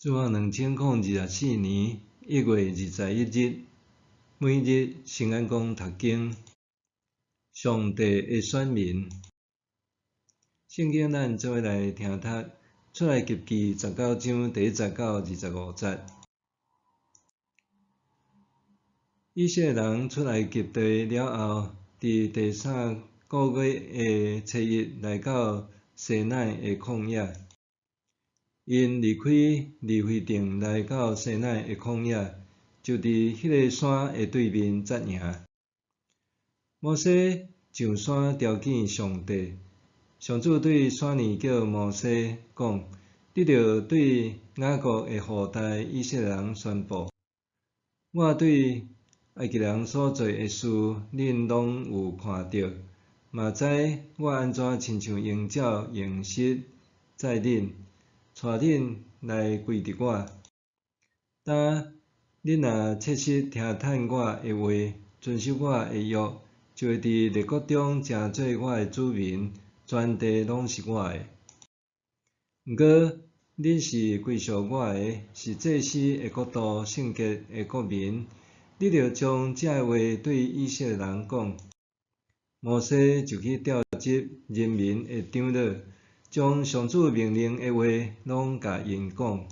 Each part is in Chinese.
自我2024年1月21日，每日圣安宫读经，上帝的选民。圣经咱做伙来听读，出埃及记19章第1节到25节。以色列人出埃及地了后，伫第3个月的初1来到西奈的旷野。因离开利非定来到西奈的旷野，就伫迄个山的对面扎营。摩西上山朝见上帝，上主对山尼叫摩西讲：“你着对雅各的后代以色列人宣布，我对埃及人所做的事，恁拢有看到，嘛知我安怎亲像鹰鸟用实载恁。”带恁来归伫我。当恁若切实听趁我的话，遵守我的约，就会伫列国中成做我的子民，全地拢是我的。毋过，恁是归属我的，是祭司的国度，圣洁的国民。你着将这话对以色列人讲。摩西就去调集人民的长老，将上主命令的话拢甲因讲。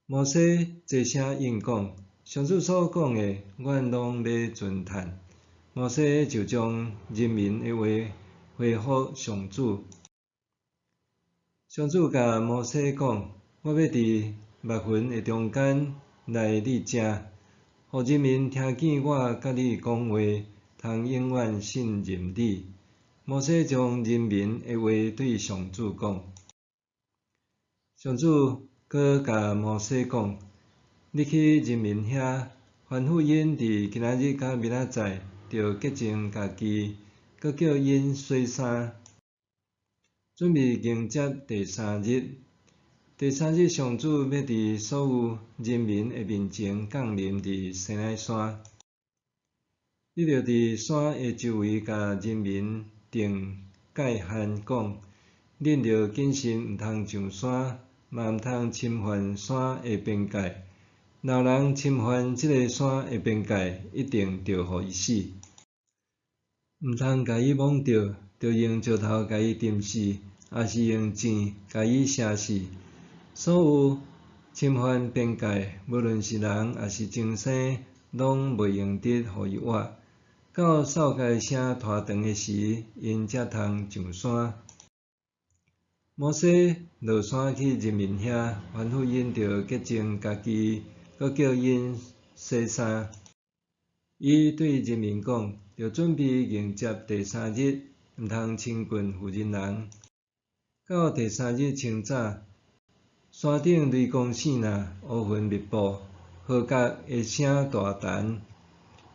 摩西齐声应讲：“上主所讲的，阮拢要遵趁。”摩西就将人民的话回复上主。上主甲摩西讲：“我要伫密云的中间来你遮，互人民听见我甲你讲话，通永远信任你。”摩西将人民的话对上主讲。上主阁甲摩西讲：“你去人民遐，吩咐因伫今仔日甲明仔载，着洁净家己，阁叫因洗衫，准备迎接第3日。第3日，上主要伫所有人民的面前降临伫西奈山。你着伫山的周围甲人民定界限，讲：恁着谨慎，毋通上山，嘛毋通侵犯山的边界。若有人侵犯即个山的边界，一定着互伊死。毋通甲伊摸着，着用石头甲伊钉死，也是用箭甲伊射死。所有侵犯边界，无论是人也是精生，拢袂用得互伊活。到扫界声拖长的时，因才通上山。摩西落山去人民遐，吩咐因着洁净家己，阁叫因洗衫。伊对人民讲：着准备迎接第3日，毋通亲近妇人人。到第3日清早，山顶雷公闪呐，乌云密布，号角的声大陈，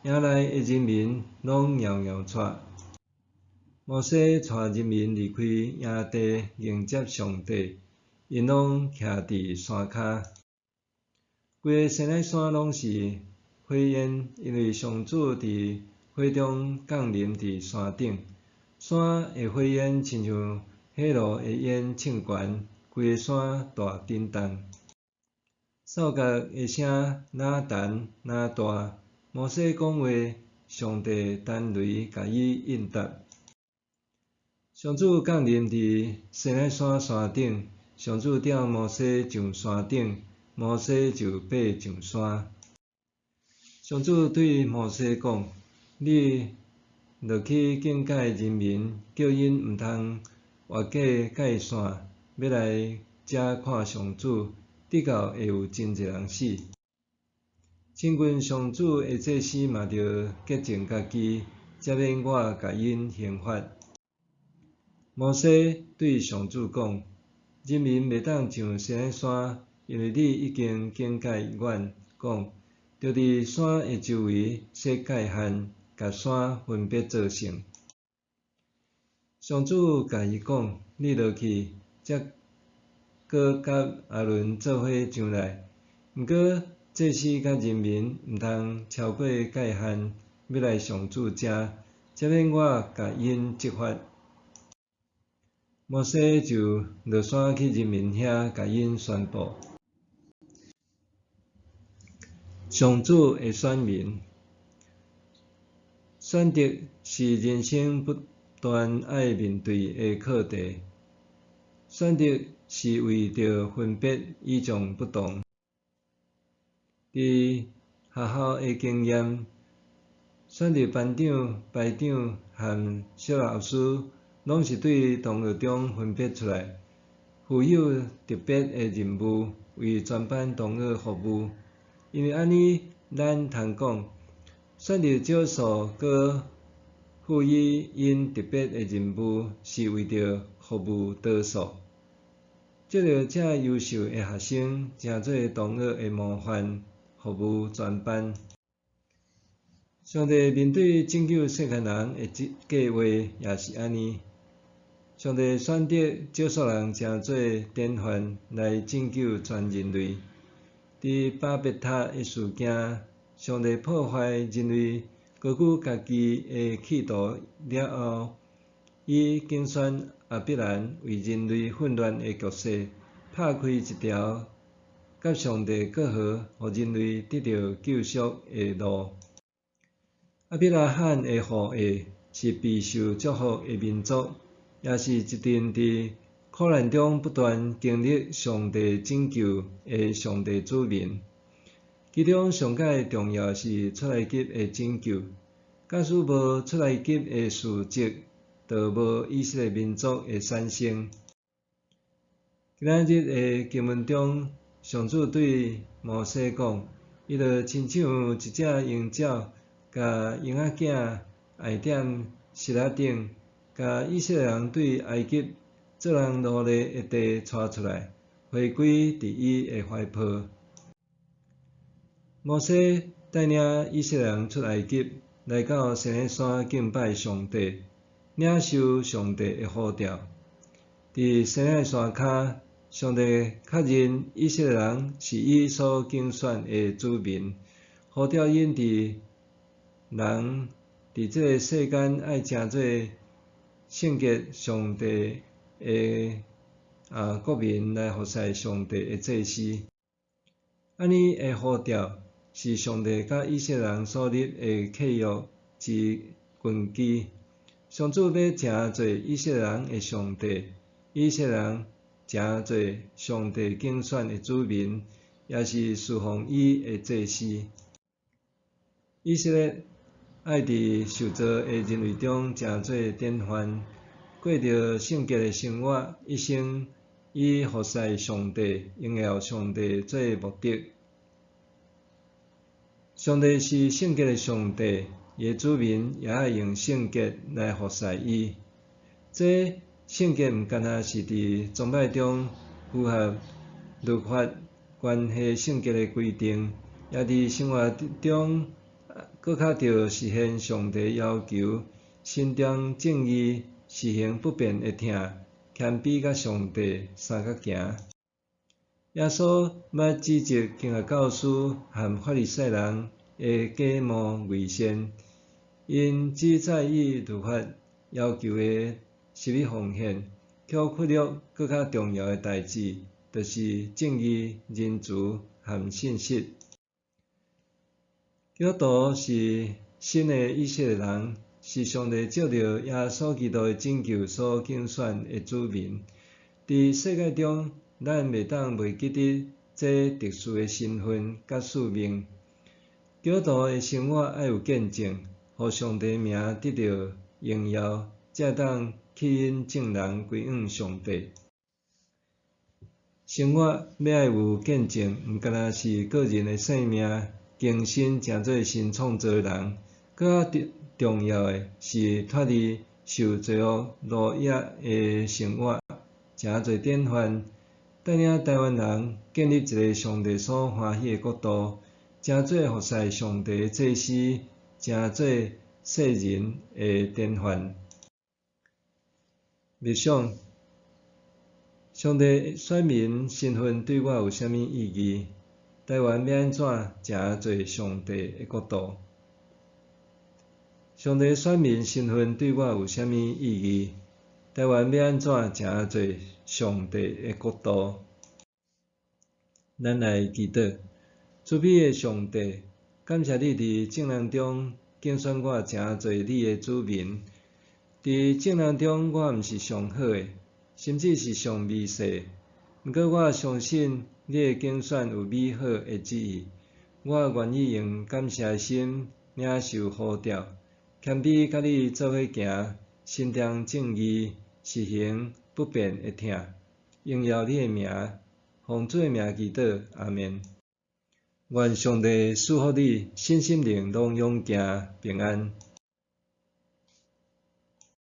营内的人民拢袅袅喘。摩西带人民离开营地，迎接上帝，因拢徛伫山骹。规个西奈山拢是火焰，因为上主伫火中降临伫山顶。山的火焰亲像火炉的烟冲悬，规个山大震动。扫角的声哪陈哪大，摩西讲话，上帝等雷甲伊应答。上主降临伫西奈山山顶，上主召摩西上山顶，摩西就爬上山。上主对摩西讲：“你落去警戒人民，叫因毋通越过界线，要来遮看上主，直到会有真侪人死。亲近上主的祭司嘛着洁净家己，才免我甲因刑罚。”摩西对上主讲：“人民袂当上西奈山，因为你已经警戒阮，讲着伫山的周围设界限，甲山分别做圣。”上主甲伊讲：“你落去，则搁甲阿伦做伙上来。毋过祭司甲人民毋通超过界限，要来上主遮，才免我甲因执法。”摩西就落山去人民遐，甲因宣布。上主的选民，选择是人生不断爱面对的课题。选择是为着分别与众不同。伫学校的经验，选择班长、排长和小老师，拢是对同学中分别出来，负有特别的任务，为全班同学服务。因为安尼，咱通讲，选择少数搁赋予因特别的任务，是为着服务多数。借着这优秀的学生，成做同学的模范，服务全班。上帝面对拯救世间人的计划也是安尼。上帝选择少数人成做典范来拯救全人类。伫巴别塔的事件，上帝破坏人类高举家己的企图了后，伊竞选亚伯兰为人类混乱的局势拍开一条甲上帝过好，互人类得到救赎的路。亚伯拉罕的后裔是备受祝福的民族，也是一群伫苦难中不断经历上帝拯救的上帝子民。其中上界重要是出埃及的拯救。假使无出埃及的事迹，就无以色列民族的产生。今仔日的经文中，上主对摩西讲，伊就亲像一只鹰鸟，甲鹰仔囝爱踮石仔顶，甲以色列人对埃及做人奴隶的地带出来，回归伫伊的怀抱。摩西带领以色列人出埃及，来到西奈山敬拜上帝，领受上帝的呼召。伫西奈山骹，上帝确认以色列人是伊所竞选的子民，呼召因伫人伫这个世间爱成做圣洁上帝的国民来服侍上帝的祭司。安尼的呼召是上帝甲以色列人所立的契约之根基。上主要成做以色列人的上帝，以色列人成做上帝竞选的子民，也是侍奉伊的祭司。以色列爱伫受造的人类中成做典范，过着圣洁的生活，一生以服侍上帝、荣耀上帝做目的。上帝是圣洁的上帝，伊的子民也爱用圣洁来服侍伊。这圣洁毋干若是伫宗派中符合律法关系圣洁的规定，也伫生活中搁较着实现上帝要求，心中正义，实行不变的听，谦卑甲上帝相甲行。耶稣捌指责经学教师和法利赛人的假冒伪善，因只在意律法要求的十一奉献，却忽略搁较重要的代志，就是正义、仁慈和信实。基督徒是新的以色列人，是上帝借着耶稣基督的拯救所竞选的子民。伫世界中，咱袂当袂记得这特殊的身份甲使命。基督徒的生活爱有见证，互上帝名得到荣耀，才当吸引众人归向上帝。生活要爱有见证，毋干若是个人的性命、更新成做新创造的人，更较重要的是脱离受罪恶奴役的生活，成做典范，带领台湾人建立一个上帝所欢喜的国度，成做服侍上帝的祭司，成做世人的典范。默想，上帝选民身份对我有啥物意义？台湾要安怎成做上帝的国度？上帝选民身份对我有啥物意义？台湾要安怎成做上帝的国度？咱来祈祷。慈悲的上帝，感谢你伫正人中拣选我成做你的子民。伫正人中，我毋是上好的，甚至是上微细。毋过我相信你的拣选有美好的旨意。我愿意用感谢的心领受呼召，谦卑甲你做伙行，心中正义，实行不变的听。荣耀你的名，奉主的名祈祷，阿们。愿上帝赐福你，身心灵拢永行平安。